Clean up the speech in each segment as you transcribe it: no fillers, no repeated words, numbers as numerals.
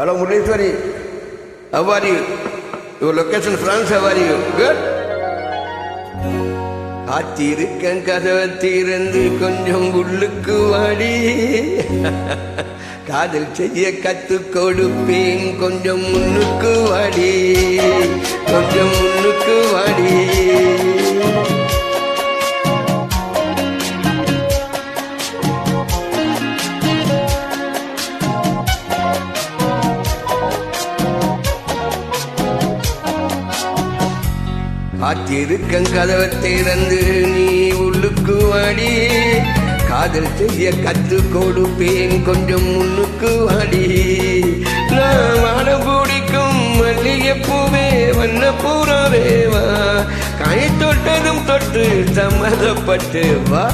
Hello, Murleshwari. How are you? Your location, France. How are you? Good. காத்திருக்கன் கதவை திறந்து கொஞ்சம் உள்ளுக்கு வாடி காதல் செய்ய கத்து கொடுப்பேன் கொஞ்சம் முன்னுக்கு வாடி கொஞ்சம் முன்னுக்கு வாடி காத்திருக்கன் கதவை திறந்து நீ உள்ளுக்கு வாடி காதல் செய்ய கத்து கொடுப்பேன் கொஞ்சம் முன்னுக்கு வாடி நான் வாட பிடிக்கும் மல்லிகை பூவே வண்ண பூராவேவா காய தொட்டதும் தொட்டு சம்மதப்பட்டு வா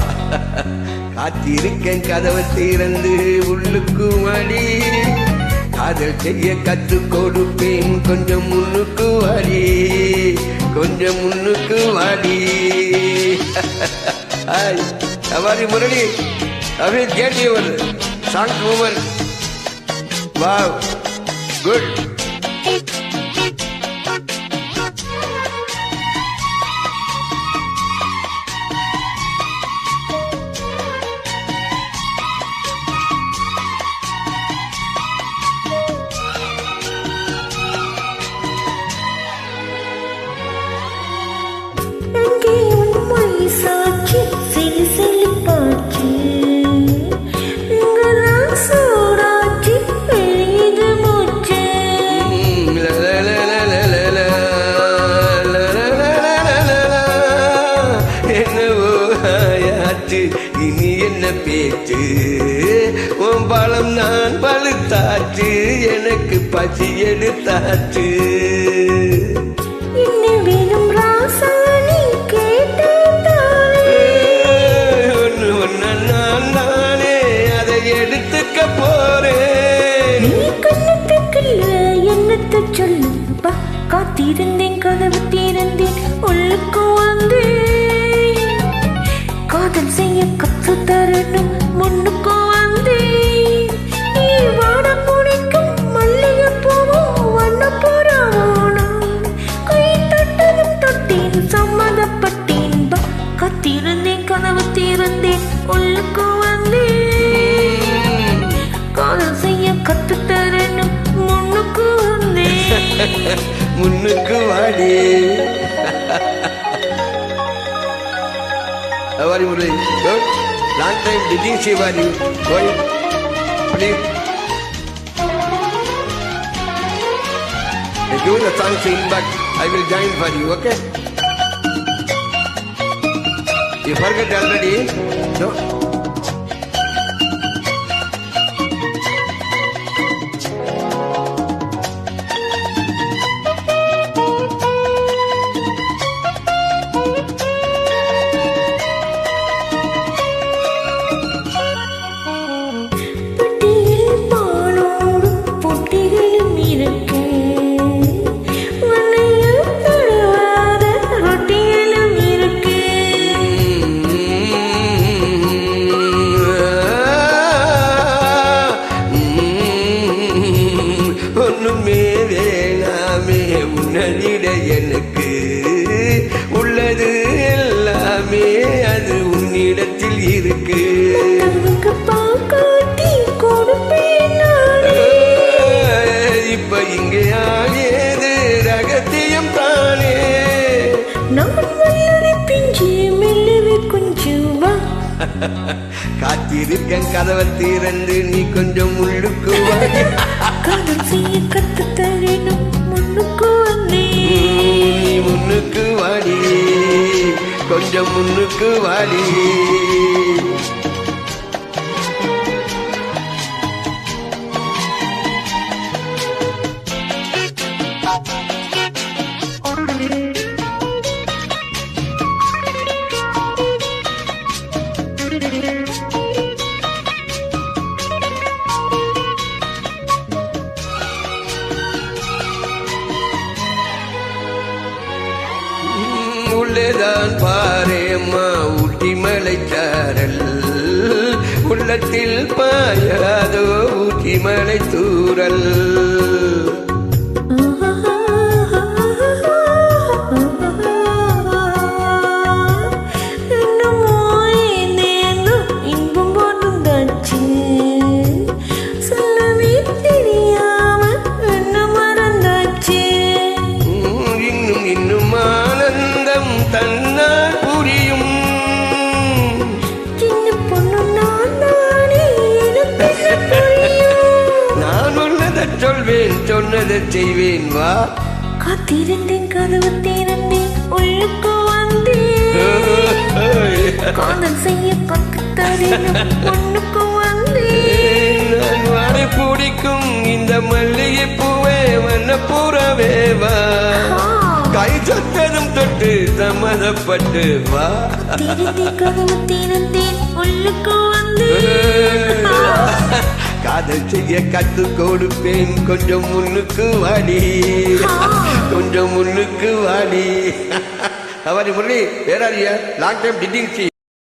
காத்திருக்கன் கதவை திறந்து உள்ளுக்கு வாடி காதல் செய்ய கத்து கொடுப்பேன் கொஞ்சம் முன்னுக்கு வாடி கொஞ்சம் முன்னுக்கு வாடி ஹாய் ஹவாரி முரளி அவே கேட் your song moment wow good இனி என்ன பேச்சு உன் பலம் நான் பழுத்தாச்சு எனக்கு பசி எடுத்தாச்சு ஒன்னு ஒன்னு நான் தானே அதை எடுத்துக்க போறேன் என்னத்தை சொல்லு காத்திருந்தேன் கதவு திறந்தேன் உள்ளுக்கு வந்தேன் காதல் செய்ய கத்து தரணும் முன்னுக்கு வந்தேன் நீ வாட பிடிக்கும் மல்லிகை பூவும் வண்ண புறாவோனும் கை தொட்டதும் தொட்டேன் சம்மதப்பட்டேன் காத்திருந்தேன் கதவு திறந்தேன் உள்ளுக்கு வந்தேன் காதல் செய்ய கத்து தரணும் முன்னுக்கு வந்தேன் முன்னுக்கு வாடி How are you, Murli? Good? Long time didn't see you. Why? Please. Do the song sing back. I will join for you, okay? You forget already? No? எனக்கு உள்ளது எல்லாமே அது உன்னிடத்தில் இருக்கு இப்ப இங்கே ஆகியது ரகசியம் தானே காத்திருக்கன் கதவை திறந்து நீ கொஞ்சம் உள்ளுக்கு வாடி கத்து தரணும் முன்னுக்கு நீ முன்னுக்கு வாடி கொஞ்சம் முன்னுக்கு வாடி உள்ளேதான் பாரேம்மா ஊட்டி மலைச்சாரல் உள்ளத்தில் மாயாதோ ஊட்டி மலை தூரல். இன்னும் ஆனந்தம் தன்னால் புரியும். நான் உள்ளதை சொல்வேன், சொன்னதை செய்வேன். வா, காத்திருந்தேன், கதவு திறந்தேன், உள்ளுக்கு வந்தேன். காதல் செய்ய பக்கத்தறினும் பொண்ணுக்கு வந்தேன். நான் வாடை பிடிக்கும் இந்த மல்லிகை பூவே வண்ணப்புறவே வா. கை சொத்ததும் தொட்டு சம்மதப்பட்டு வா. திறந்தேன், கதவு திறந்தேன், உள்ளுக்கு வந்தேன். காதல் செய்ய கத்து கொடுப்பேன், கொஞ்சம் முன்னுக்கு வாடி, கொஞ்சம் முன்னுக்கு வாடி. அவரி முரளி, வேற லாங் டைம் டிடிங் சி.